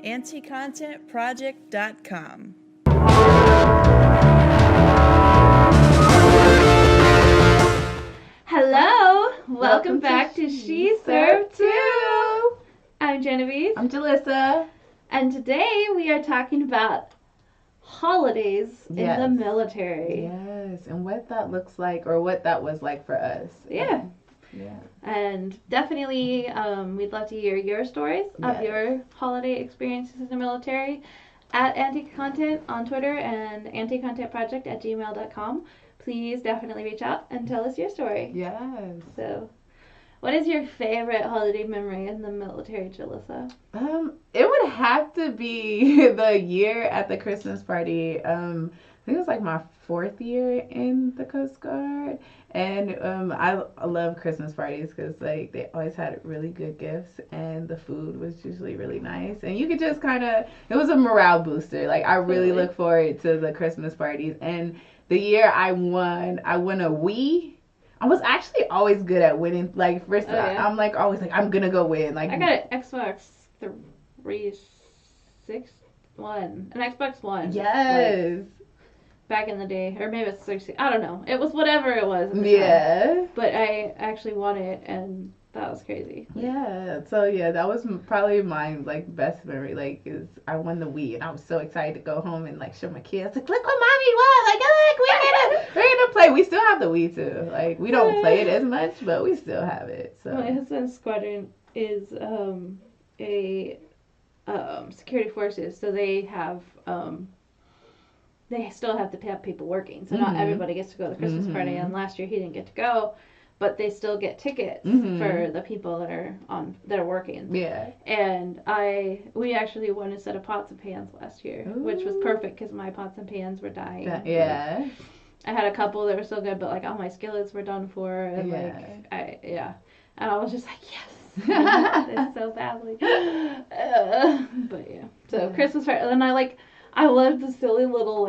AntiContentProject.com. Hello! Welcome back to She Served Too! I'm Genevieve. I'm Jalisa. And today we are talking about holidays in the military. Yes, and what that looks like, or what that was like for us. Yeah. Yeah. And definitely we'd love to hear your stories of your holiday experiences in the military at AntiContent on Twitter and AntiContentProject@gmail.com. Please definitely reach out and tell us your story. Yes. So, what is your favorite holiday memory in the military, Jalisa? It would have to be the year at the Christmas party. I think it was like my 4th year in the Coast Guard. And I love Christmas parties because like they always had really good gifts and the food was usually really nice. And you could just it was a morale booster. Like I really look forward to the Christmas parties. And the year I won a Wii. I was actually always good at winning. Like first, I'm like always like I'm gonna go win. Like I got an Xbox 361, an Xbox One. Yes. Like, back in the day, or maybe it's 60. I don't know. It was whatever it was. Yeah. Time. But I actually won it, and that was crazy. Yeah. So yeah, that was probably my like best memory. Like, is I won the Wii, and I was so excited to go home and like show my kids. Like, look what mommy won! Like, look, we're gonna play. We still have the Wii too. Like, we don't play it as much, but we still have it. So my husband's squadron is a security forces, so they have they still have to have people working. So not everybody gets to go to the Christmas party, and last year he didn't get to go. But they still get tickets for the people that are working. Yeah. And we actually won a set of pots and pans last year, which was perfect because my pots and pans were dying. Yeah. Like, I had a couple that were still good, but like all my skillets were done for, and and I was just like, yes, it's so badly. But yeah. So Christmas party, and I love the silly little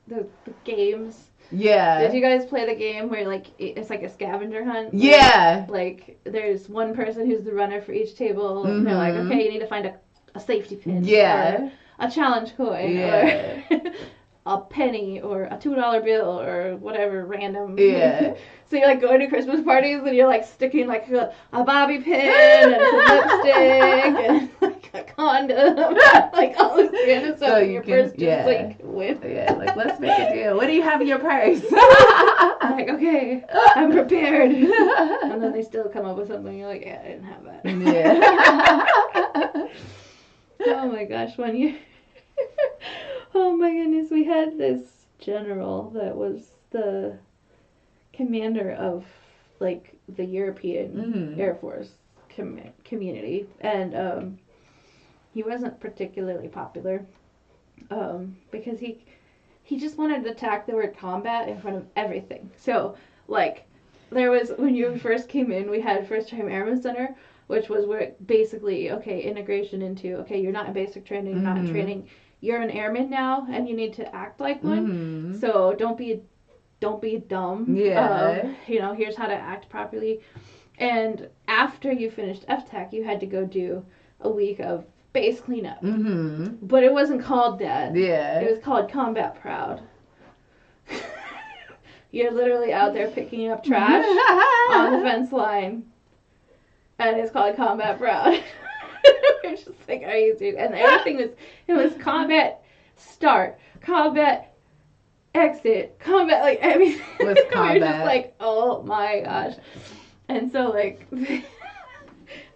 the games. Yeah. Did you guys play the game where it's like a scavenger hunt? Yeah. Like there's one person who's the runner for each table, and they're like, okay, you need to find a safety pin. Yeah. Or a challenge coin. Yeah. Or a penny or a $2 bill or whatever random. Yeah. So you're like going to Christmas parties and you're like sticking like a bobby pin and some lipstick and like a condom, like all this random stuff. So your first just like win. Yeah, like let's make a deal. What do you have in your purse? I'm like, okay, I'm prepared. And then they still come up with something. You're like, yeah, I didn't have that. Yeah. Oh my gosh, one year. Oh my goodness, we had this general that was the commander of like the European Air Force community, and he wasn't particularly popular because he just wanted to tack the word combat in front of everything. So like there was, when you first came in, we had First Time Airman Center, which was where basically integration into you're not in basic training, you're not in training. You're an airman now, and you need to act like one. So don't be dumb. Yeah. Here's how to act properly. And after you finished FTAC, you had to go do a week of base cleanup. But it wasn't called that. Yeah. It was called Combat Proud. You're literally out there picking up trash on the fence line, and it's called Combat Proud. We're just like, are you serious? And everything was combat start, combat exit, combat, like everything was combat. We were just like, oh my gosh. And so like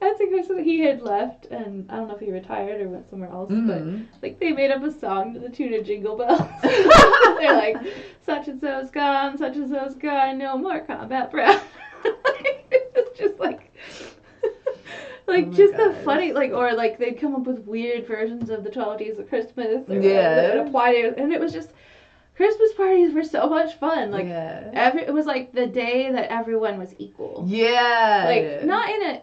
I think he had left, and I don't know if he retired or went somewhere else, but like they made up a song to the tune of Jingle Bells. They're like, such and so's gone, no more combat proud. It's just like just the funny, or they'd come up with weird versions of the 12 Days of Christmas. Or, that would apply to, and it was just, Christmas parties were so much fun. It was like the day that everyone was equal. Yeah. Like, not in a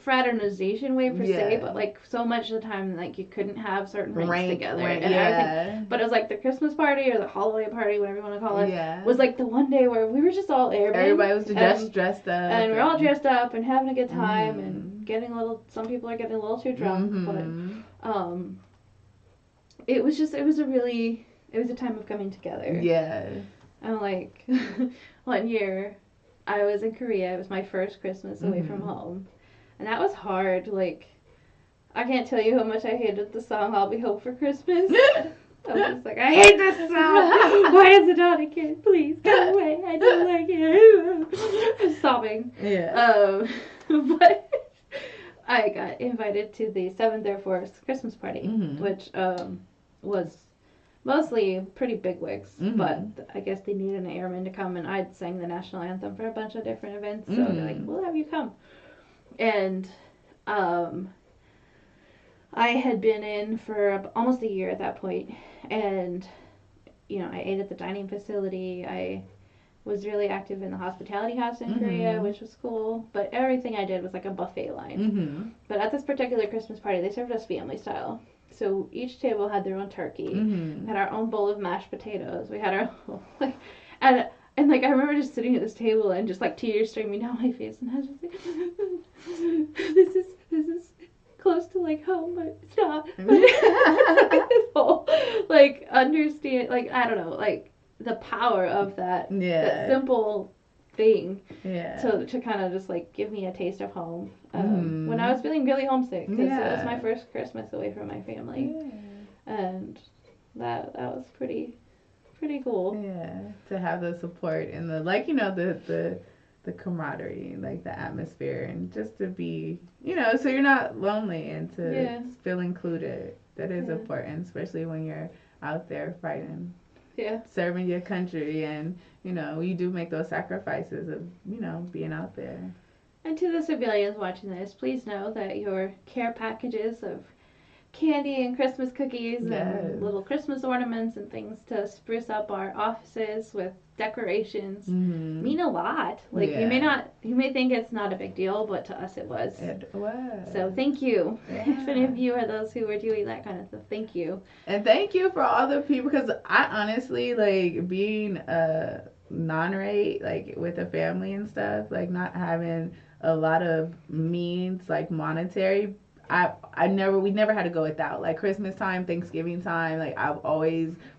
fraternization way per se, Yeah. but like so much of the time, like you couldn't have certain ranks together and yeah. everything. But it was like the Christmas party or the holiday party, whatever you want to call it, Yeah. was like the one day where we were just all airmen. Everybody was just dressed up. And we're all dressed up and having a good time and getting a little, some people are getting a little too drunk, but it was a time of coming together. Yeah. And like, one year, I was in Korea. It was my first Christmas away from home. And that was hard. Like, I can't tell you how much I hated the song I'll Be Home for Christmas. I was just like, I hate this song. Why is it on again? Please, go away. I don't like it. I'm sobbing. Yeah. But I got invited to the 7th Air Force Christmas party, which was mostly pretty bigwigs, but I guess they needed an airman to come, and I'd sang the national anthem for a bunch of different events, so they're like, we'll have you come. And I had been in for almost a year at that point, and you know, I ate at the dining facility. I was really active in the hospitality house in Korea, which was cool, but everything I did was like a buffet line. But at this particular Christmas party, they served us family style. So each table had their own turkey, had our own bowl of mashed potatoes. We had our like, and like I remember just sitting at this table and just like tears streaming down my face, and I was just like, this is close to like home, but it's not. This whole like understand, like I don't know, like the power of that simple thing to kind of just like give me a taste of home when I was feeling really homesick, because it was my first Christmas away from my family, and that was pretty cool. To have the support and the, like, you know, the camaraderie, like the atmosphere, and just to be, you know, so you're not lonely and to feel included. That is important, especially when you're out there fighting, serving your country, and you know, you do make those sacrifices of, you know, being out there. And to the civilians watching this, please know that your care packages of candy and Christmas cookies and little Christmas ornaments and things to spruce up our offices with decorations mean a lot. Like you may think it's not a big deal, but to us it was. It was. So thank you. If any of you are those who are doing that kind of stuff, thank you. And thank you for all the people, because I honestly, like, being a non-rate, like with a family and stuff, like not having a lot of means, like monetary, we never had to go without, like Christmas time, Thanksgiving time, like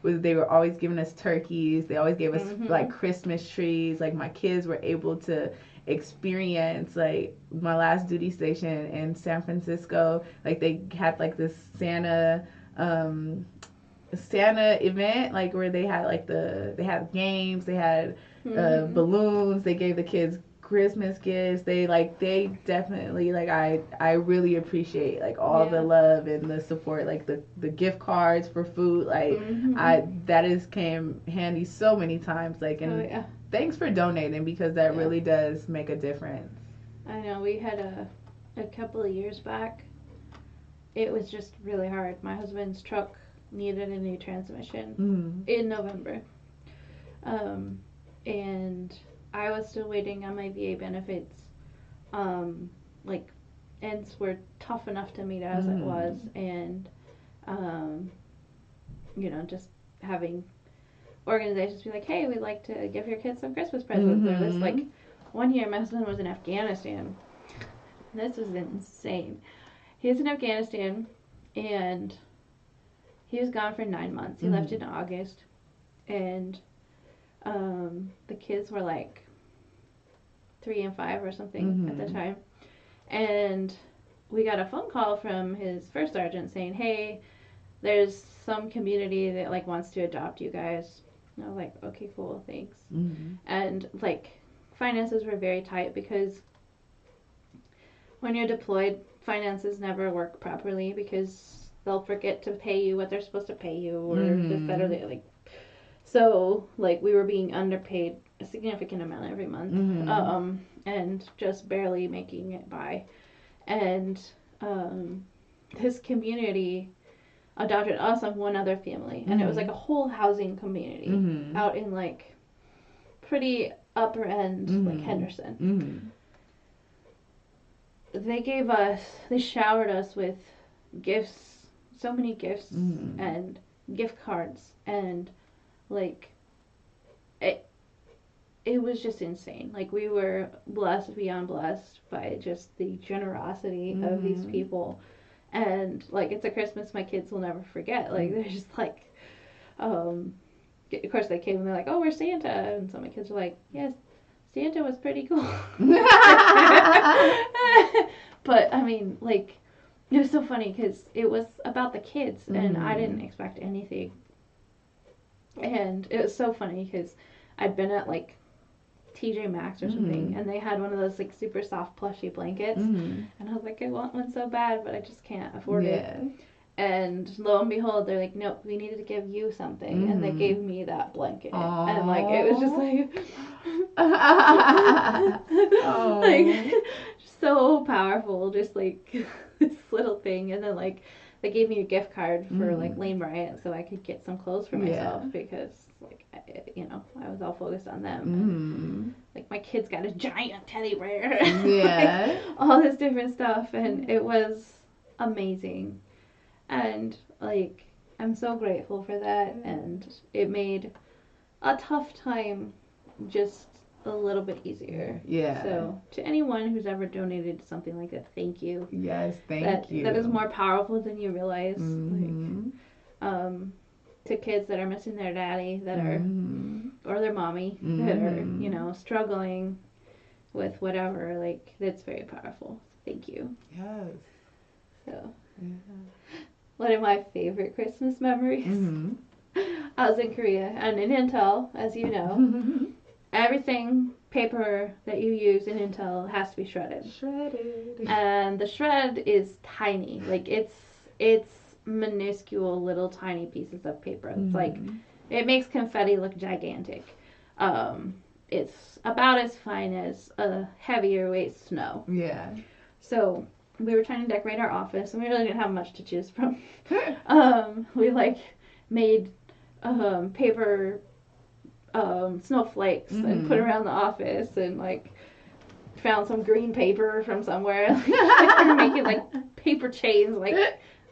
they were always giving us turkeys, they always gave us like Christmas trees, like my kids were able to experience, like my last duty station in San Francisco, like they had like this Santa event, like where they had like they had games, they had balloons, they gave the kids Christmas gifts. They definitely, like, I really appreciate like all the love and the support, like the gift cards for food, like that came handy so many times, like, and thanks for donating, because that really does make a difference. I know we had a couple of years back, it was just really hard. My husband's truck needed a new transmission in November, and I was still waiting on my VA benefits. Like, ends were tough enough to meet as it was, and you know, just having organizations be like, hey, we'd like to give your kids some Christmas presents, or this, like, one year my husband was in Afghanistan. This was insane. He was in Afghanistan, and he was gone for 9 months. He left in August, and the kids were like 3 and 5 or something at the time, and we got a phone call from his first sergeant saying, hey, there's some community that like wants to adopt you guys. And I was like, okay, cool, thanks. And like, finances were very tight, because when you're deployed, finances never work properly, because they'll forget to pay you what they're supposed to pay you, or just better, they like. So, like, we were being underpaid a significant amount every month, and just barely making it by. And this community adopted us and one other family, and it was like a whole housing community out in like pretty upper end, like Henderson. they showered us with gifts, so many gifts and gift cards, and like it was just insane. Like, we were blessed beyond blessed by just the generosity of these people. And like, it's a Christmas my kids will never forget. Like, they're just like, of course they came and they're like, oh, we're Santa, and so my kids were like, yes, Santa was pretty cool. But I mean, like, it was so funny because it was about the kids, and I didn't expect anything. And it was so funny because I'd been at like TJ Maxx or something, and they had one of those like super soft plushy blankets, and I was like, I want one so bad, but I just can't afford it. And lo and behold, they're like, nope, we needed to give you something, and they gave me that blanket. Aww. And like, it was just like like so powerful, just like this little thing. And then like, they gave me a gift card for like Lane Bryant, so I could get some clothes for myself, because like, I was all focused on them. And, like, my kids got a giant teddy bear. Like, all this different stuff, and it was amazing. And like, I'm so grateful for that, and it made a tough time just a little bit easier. So to anyone who's ever donated something like that, thank you. Yes, thank you. That is more powerful than you realize. Like, to kids that are missing their daddy, that are, or their mommy, that are, struggling with whatever, like, that's very powerful. Thank you. Yes. So, one of my favorite Christmas memories, I was in Korea, and in Intel, as you know, everything paper that you use in Intel has to be shredded. And the shred is tiny. Like, it's minuscule little tiny pieces of paper. It's like, it makes confetti look gigantic. It's about as fine as a heavier weight snow. So we were trying to decorate our office, and we really didn't have much to choose from. We like made paper snowflakes and put around the office, and like found some green paper from somewhere. Like, we were making like paper chains. Like,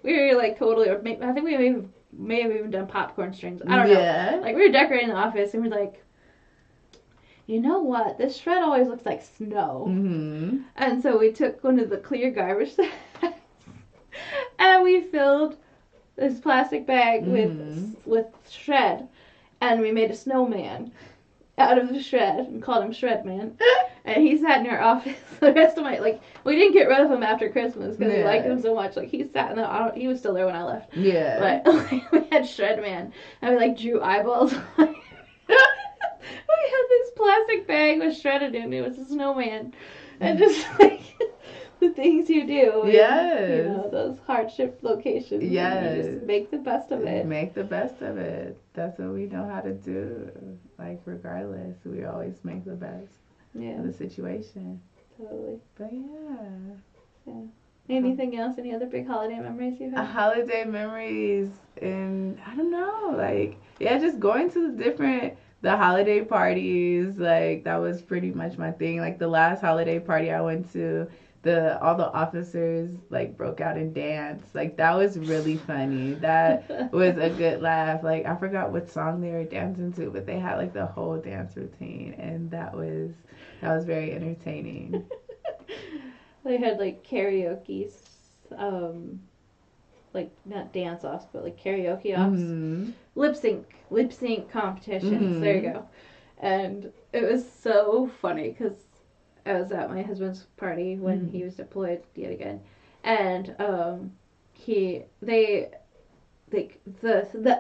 we were like totally. I think we may have even done popcorn strings. I don't know. Like, we were decorating the office, and we're like, you know what? This shred always looks like snow. And so we took one of the clear garbage sacks, and we filled this plastic bag with shred, and we made a snowman out of the shred and called him Shred Man. And he sat in our office the rest of we didn't get rid of him after Christmas because we liked him so much. Like, he sat in the, he was still there when I left. But we had Shred Man, and we drew eyeballs on him. We had this plastic bag with shredded in it. It was a snowman. And just the things you do in, those hardship locations. You just make the best of it. Make the best of it. That's what we know how to do. Like, regardless, we always make the best of the situation. Totally. But yeah. Anything else? Any other big holiday memories you have? Holiday memories, and I don't know, just going to the holiday parties, like, that was pretty much my thing. Like, the last holiday party I went to, all the officers broke out and danced. Like, that was really funny. That was a good laugh. Like, I forgot what song they were dancing to, but they had the whole dance routine, and that was very entertaining. They had karaoke, not dance offs, but karaoke offs, lip sync competitions. There you go. And it was so funny because I was at my husband's party when he was deployed yet again, and the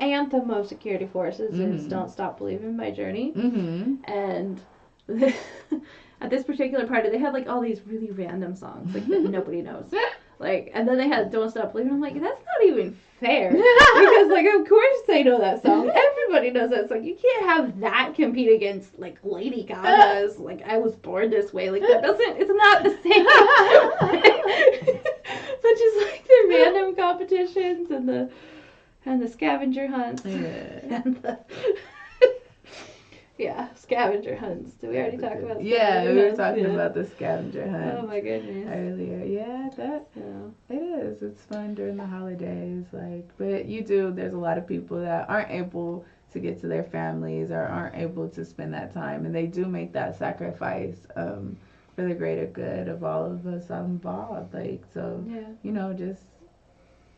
anthem of security forces is "Don't Stop Believing" by Journey, and at this particular party they had all these really random songs that nobody knows. And then they had "Don't Stop Believing." I'm like, that's not even fair. Because, of course they know that song. Everybody knows that song. You can't have that compete against, Lady Gaga's, "I Was Born This Way." It's not the same. But just, the random competitions and the scavenger hunts. And Yeah, scavenger hunts. Did we already talk about scavenger Yeah, we were hunts? talking Yeah. about the scavenger hunt Oh my goodness. earlier. Yeah, that So, it is. It's fun during the holidays. But there's a lot of people that aren't able to get to their families or aren't able to spend that time, and they do make that sacrifice for the greater good of all of us involved. yeah. Just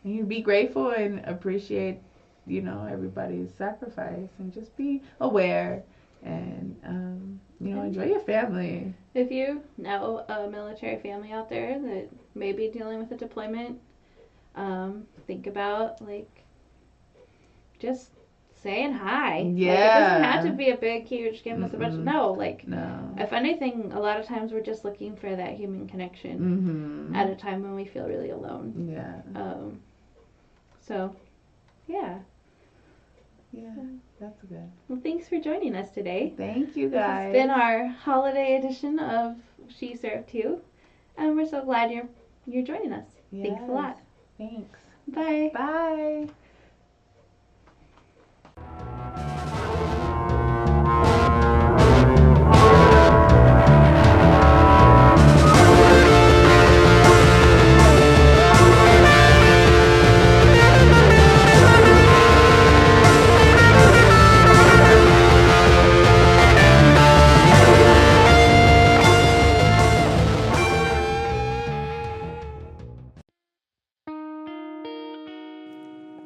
you be grateful and appreciate, everybody's sacrifice, and just be aware and enjoy your family. If you know a military family out there that may be dealing with a deployment, think about just saying hi. Yeah. It doesn't have to be a big, huge give us a bunch. No, No. if anything, a lot of times we're just looking for that human connection Mm-hmm. at a time when we feel really alone. Yeah. So, yeah. Yeah, that's good. Well, thanks for joining us today. Thank you This guys. has been our holiday edition of She Served Too, and we're so glad you're joining us. Yes. Thanks a lot. Thanks. Bye. Bye.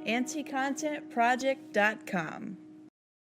AntiContentProject.com.